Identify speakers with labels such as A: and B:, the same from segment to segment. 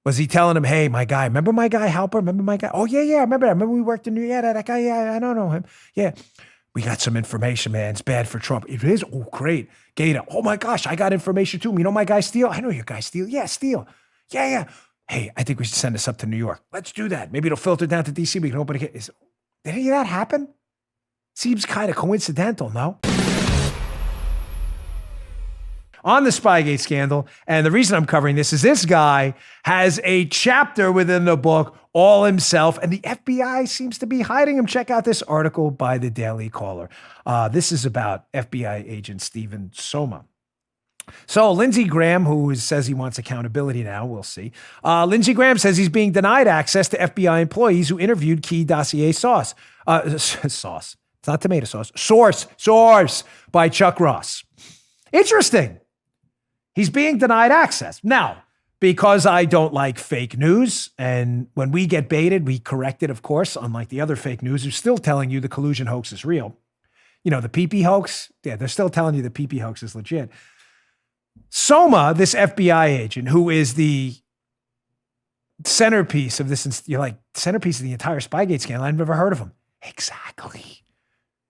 A: Was he telling him, hey, my guy, remember my guy Halper? Remember my guy? Oh, yeah, I remember that. Remember we worked in New York? Yeah, that guy, yeah, I don't know him. Yeah. We got some information, man. It's bad for Trump. It is? Oh, great. Gator. Oh, my gosh, I got information too. You know my guy Steele? I know your guy Steele. Yeah, Steele. Yeah. Hey, I think we should send this up to New York. Let's do that. Maybe it'll filter down to D.C. We can open it. Did any of that happen? Seems kind of coincidental, no? On the Spygate scandal, and the reason I'm covering this is this guy has a chapter within the book all himself, and the FBI seems to be hiding him. Check out this article by the Daily Caller. This is about FBI agent Stephen Soma. So Lindsey Graham, who says he wants accountability now, we'll see. Lindsey Graham says he's being denied access to FBI employees who interviewed key dossier sauce. Sauce. It's not tomato sauce. Source by Chuck Ross. Interesting. He's being denied access. Now, because I don't like fake news, and when we get baited, we correct it, of course, unlike the other fake news who's still telling you the collusion hoax is real. You know, the PP hoax, yeah, they're still telling you the PP hoax is legit. Soma, this FBI agent, who is the centerpiece of this, you're like, centerpiece of the entire Spygate scandal, I've never heard of him. Exactly.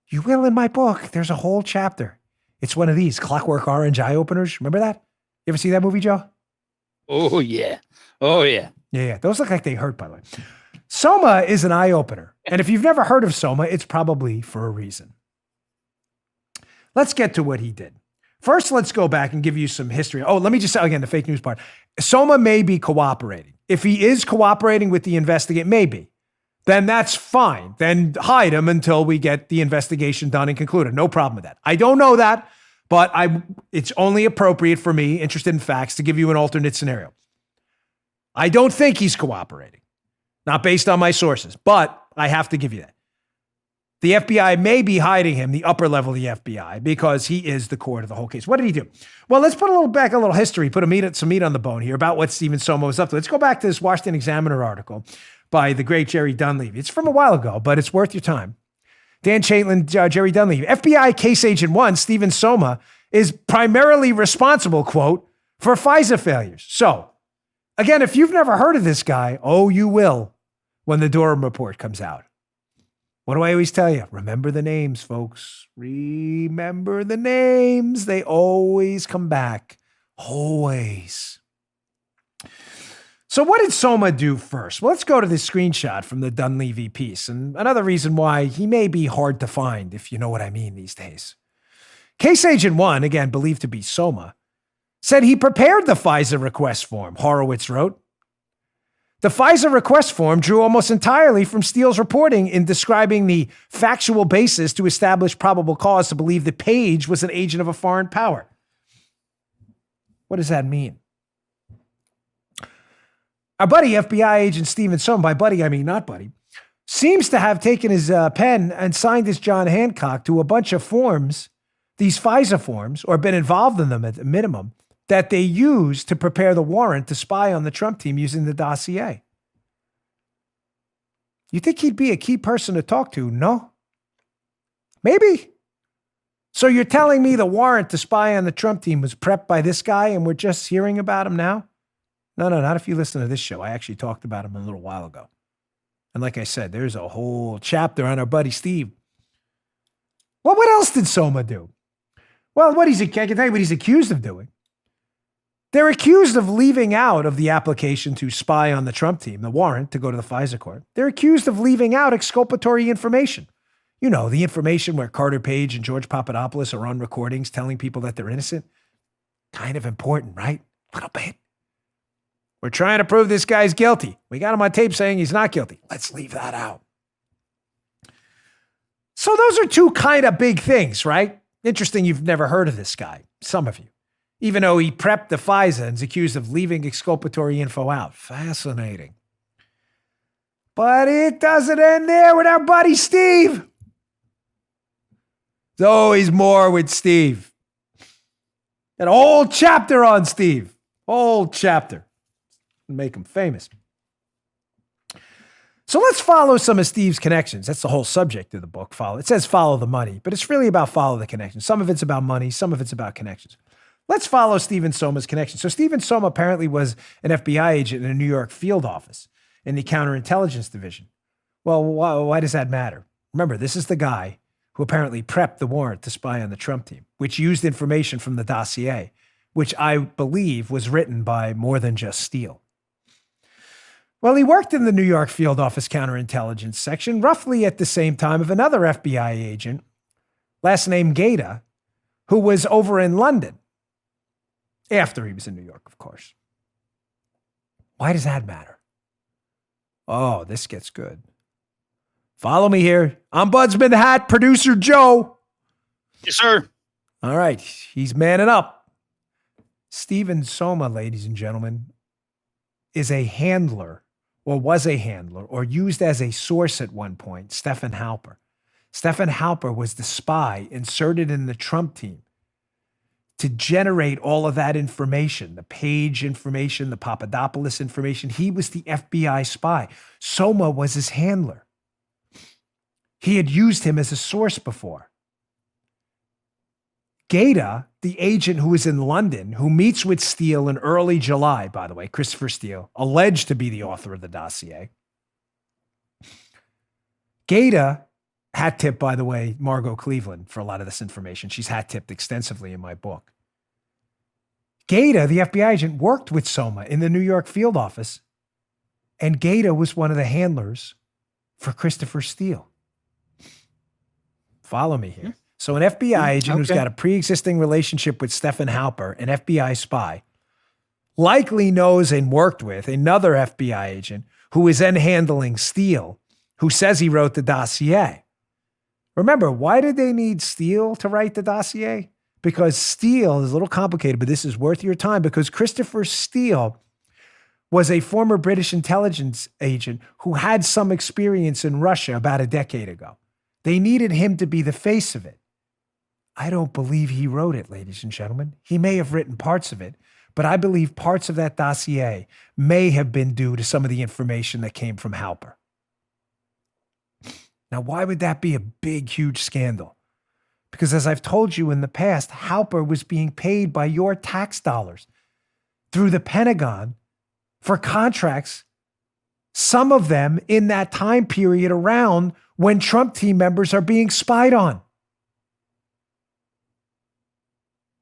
A: You will in my book. There's a whole chapter. It's one of these Clockwork Orange eye openers. Remember that? You ever see that movie, Joe?
B: Oh, yeah. Oh, yeah.
A: Yeah. Those look like they hurt, by the way. Soma is an eye opener. And if you've never heard of Soma, it's probably for a reason. Let's get to what he did. First, let's go back and give you some history. Oh, let me just say again, the fake news part. Soma may be cooperating. If he is cooperating with the investigate, maybe, then that's fine. Then hide him until we get the investigation done and concluded. No problem with that. I don't know that. But it's only appropriate for me, interested in facts, to give you an alternate scenario. I don't think he's cooperating, not based on my sources, but I have to give you that. The FBI may be hiding him, the upper level of the FBI, because he is the core of the whole case. What did he do? Well, let's put a little history, put some meat on the bone here about what Stephen Soma was up to. Let's go back to this Washington Examiner article by the great Jerry Dunleavy. It's from a while ago, but it's worth your time. Dan Chaitlin, Jerry Dunleavy. FBI case agent 1, Stephen Soma, is primarily responsible, quote, for FISA failures. So, again, if you've never heard of this guy, oh, you will when the Durham report comes out. What do I always tell you? Remember the names, folks. Remember the names. They always come back. Always. So what did Soma do first? Well, let's go to this screenshot from the Dunleavy piece. And another reason why he may be hard to find, if you know what I mean these days. Case Agent 1, again, believed to be Soma, said he prepared the FISA request form, Horowitz wrote. The FISA request form drew almost entirely from Steele's reporting in describing the factual basis to establish probable cause to believe that Page was an agent of a foreign power. What does that mean? Our buddy, FBI agent Stephen Soma, by buddy, I mean not buddy, seems to have taken his pen and signed as John Hancock to a bunch of forms, these FISA forms, or been involved in them at the minimum, that they used to prepare the warrant to spy on the Trump team using the dossier. You think he'd be a key person to talk to? No? Maybe. So you're telling me the warrant to spy on the Trump team was prepped by this guy and we're just hearing about him now? No, not if you listen to this show. I actually talked about him a little while ago. And like I said, there's a whole chapter on our buddy Steve. Well, what else did Soma do? Well, I can tell you what he's accused of doing. They're accused of leaving out of the application to spy on the Trump team, the warrant to go to the FISA court. They're accused of leaving out exculpatory information. You know, the information where Carter Page and George Papadopoulos are on recordings telling people that they're innocent. Kind of important, right? A little bit. We're trying to prove this guy's guilty. We got him on tape saying he's not guilty. Let's leave that out. So those are two kind of big things, right? Interesting you've never heard of this guy, some of you. Even though he prepped the FISA and is accused of leaving exculpatory info out. Fascinating. But it doesn't end there with our buddy Steve. There's always more with Steve. An whole chapter on Steve. Whole chapter. Make him famous. So let's follow some of Steve's connections. That's the whole subject of the book. It says follow the money, but it's really about follow the connections. Some of it's about money. Some of it's about connections. Let's follow Stephen Soma's connection. So Stephen Soma apparently was an FBI agent in a New York field office in the counterintelligence division. Well, why does that matter? Remember, this is the guy who apparently prepped the warrant to spy on the Trump team, which used information from the dossier, which I believe was written by more than just Steele. Well, he worked in the New York field office counterintelligence section roughly at the same time of another FBI agent, last name Gata, who was over in London after he was in New York, of course. Why does that matter? Oh, this gets good. Follow me here. I'm Budsman Hat, producer Joe.
B: Yes, sir.
A: All right, he's manning up. Stephen Soma, ladies and gentlemen, is a handler, or was a handler, or used as a source at one point, Stephen Halper. Stephen Halper was the spy inserted in the Trump team to generate all of that information, the Page information, the Papadopoulos information. He was the FBI spy. Soma was his handler. He had used him as a source before. Gata, the agent who was in London, who meets with Steele in early July, by the way, Christopher Steele, alleged to be the author of the dossier. Gata hat-tipped, by the way, Margot Cleveland for a lot of this information. She's hat-tipped extensively in my book. Gata, the FBI agent, worked with Soma in the New York field office, and Gata was one of the handlers for Christopher Steele. Follow me here. So an FBI agent who's got a pre-existing relationship with Stephen Halper, an FBI spy, likely knows and worked with another FBI agent who is then handling Steele, who says he wrote the dossier. Remember, why did they need Steele to write the dossier? Because Steele is a little complicated, but this is worth your time, because Christopher Steele was a former British intelligence agent who had some experience in Russia about a decade ago. They needed him to be the face of it. I don't believe he wrote it, ladies and gentlemen. He may have written parts of it, but I believe parts of that dossier may have been due to some of the information that came from Halper. Now, why would that be a big, huge scandal? Because as I've told you in the past, Halper was being paid by your tax dollars through the Pentagon for contracts, some of them in that time period around when Trump team members are being spied on.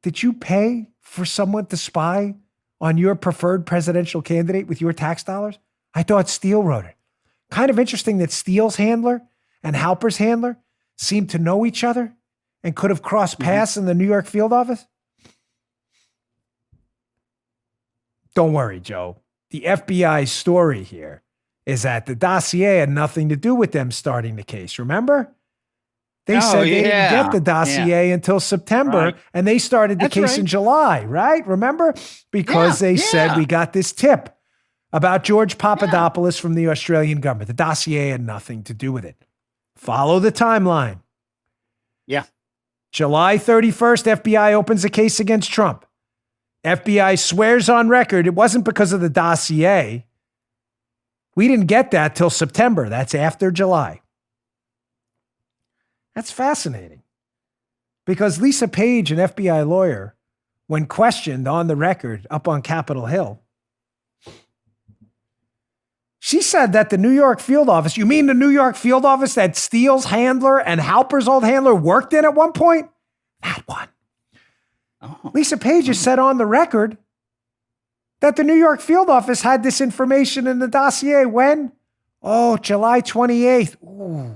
A: Did you pay for someone to spy on your preferred presidential candidate with your tax dollars? I thought Steele wrote it. Kind of interesting that Steele's handler and Halper's handler seemed to know each other and could have crossed paths in the New York field office. Don't worry, Joe. The FBI's story here is that the dossier had nothing to do with them starting the case. Remember? They said they didn't get the dossier until September, and they started the case in July, right? Remember? Because they said we got this tip about George Papadopoulos from the Australian government. The dossier had nothing to do with it. Follow the timeline.
B: Yeah.
A: July 31st, FBI opens a case against Trump. FBI swears on record it wasn't because of the dossier. We didn't get that till September. That's after July. That's fascinating. Because Lisa Page, an FBI lawyer, when questioned on the record up on Capitol Hill, she said that the New York field office, you mean the New York field office that Steele's handler and Halper's old handler worked in at one point? That one. Oh. Lisa Page has said on the record that the New York field office had this information in the dossier when? Oh, July 28th. Ooh.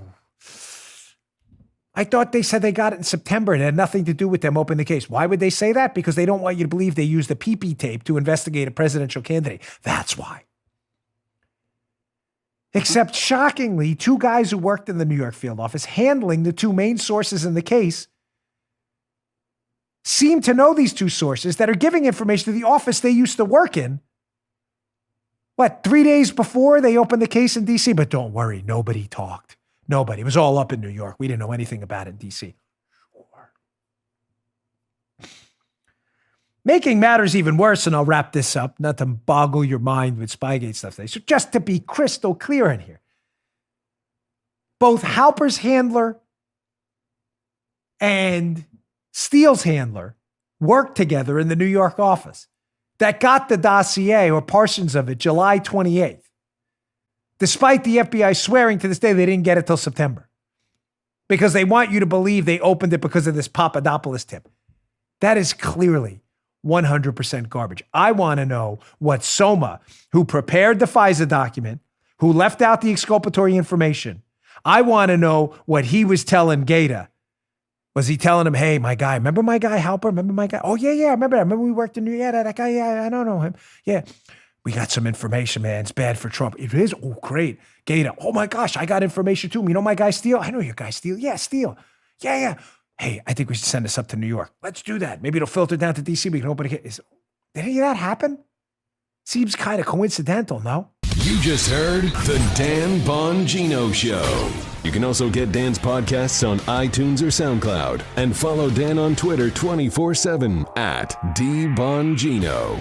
A: I thought they said they got it in September and it had nothing to do with them opening the case. Why would they say that? Because they don't want you to believe they used the PP tape to investigate a presidential candidate. That's why. Except shockingly, two guys who worked in the New York field office handling the two main sources in the case seem to know these two sources that are giving information to the office they used to work in. What, 3 days before they opened the case in D.C.? But don't worry, nobody talked. Nobody. It was all up in New York. We didn't know anything about it in D.C. Making matters even worse, and I'll wrap this up, not to boggle your mind with Spygate stuff today. So just to be crystal clear in here, both Halper's handler and Steele's handler worked together in the New York office that got the dossier or portions of it July 28th, despite the FBI swearing to this day they didn't get it till September, because they want you to believe they opened it because of this Papadopoulos tip. That is clearly 100% garbage. I want to know what Soma, who prepared the FISA document, who left out the exculpatory information, I want to know what he was telling Gaeta. Was he telling him, hey, my guy, remember my guy Halper? Remember my guy? Oh, yeah, I remember that. Remember we worked in New York? Yeah, that guy, yeah, I don't know him. Yeah, we got some information, man. It's bad for Trump. It is? Oh, great. Gaeta, oh my gosh, I got information too. You know my guy Steele? I know your guy Steele. Yeah, Steele. Yeah. Hey, I think we should send this up to New York. Let's do that. Maybe it'll filter down to DC. We can open it. Did any of that happen? Seems kind of coincidental, no?
C: You just heard the Dan Bongino Show. You can also get Dan's podcasts on iTunes or SoundCloud and follow Dan on Twitter 24/7 @DBongino.